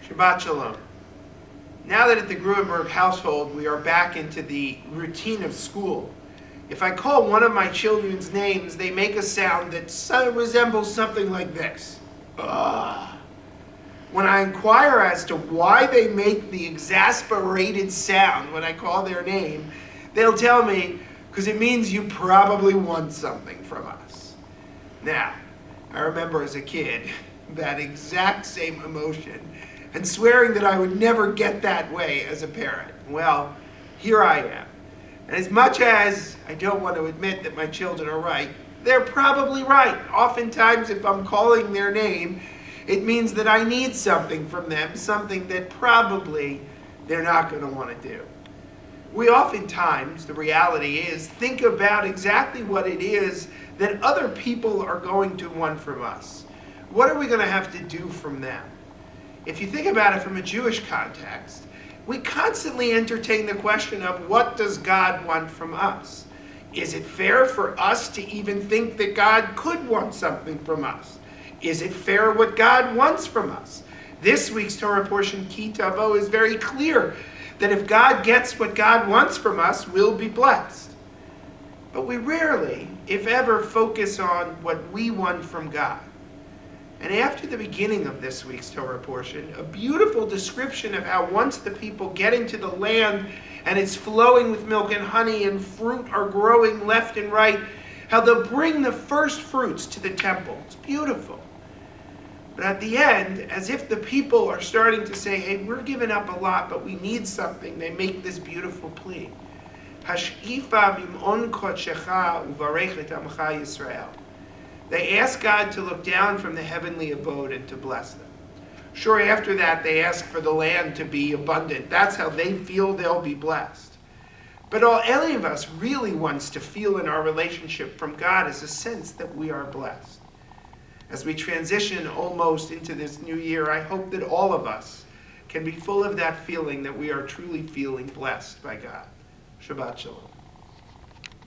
Shabbat Shalom. Now that at the Gruenberg household we are back into the routine of school, if I call one of my children's names, they make a sound that resembles something like this. Ugh. When I inquire as to why they make the exasperated sound when I call their name, they'll tell me, because it means you probably want something from us. Now, I remember as a kid that exact same emotion and swearing that I would never get that way as a parent. Well, here I am. And as much as I don't want to admit that my children are right, they're probably right. Oftentimes, if I'm calling their name, it means that I need something from them, something that probably they're not going to want to do. We oftentimes, the reality is, think about exactly what it is that other people are going to want from us. What are we going to have to do from them? If you think about it from a Jewish context, we constantly entertain the question of what does God want from us? Is it fair for us to even think that God could want something from us? Is it fair what God wants from us? This week's Torah portion, Ki Tavo, is very clear that if God gets what God wants from us, we'll be blessed. But we rarely, if ever, focus on what we want from God. And after the beginning of this week's Torah portion, a beautiful description of how once the people get into the land and it's flowing with milk and honey and fruit are growing left and right, how they'll bring the first fruits to the temple. It's beautiful. But at the end, as if the people are starting to say, hey, we're giving up a lot, but we need something, they make this beautiful plea. Hash'ifa bim'on kodshecha uvarech et amcha Yisrael. They ask God to look down from the heavenly abode and to bless them. Sure, after that, they ask for the land to be abundant. That's how they feel they'll be blessed. But all any of us really wants to feel in our relationship from God is a sense that we are blessed. As we transition almost into this new year, I hope that all of us can be full of that feeling that we are truly feeling blessed by God. Shabbat Shalom.